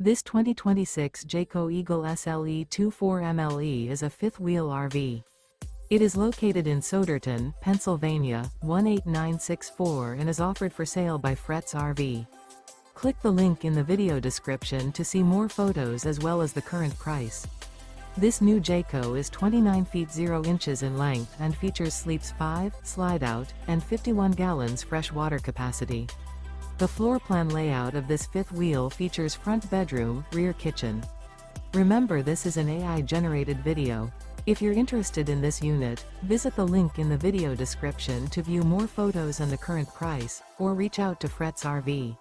This 2026 Jayco Eagle SLE 24MLE is a fifth-wheel RV. It is located in Souderton, Pennsylvania, 18964 and is offered for sale by Fretz RV. Click the link in the video description to see more photos as well as the current price. This new Jayco is 29 feet 0 inches in length and features sleeps 5, slide-out, and 51 gallons fresh water capacity. The floor plan layout of this fifth wheel features front bedroom, rear kitchen. Remember, this is an AI-generated video. If you're interested in this unit, visit the link in the video description to view more photos and the current price, or reach out to Fretz RV.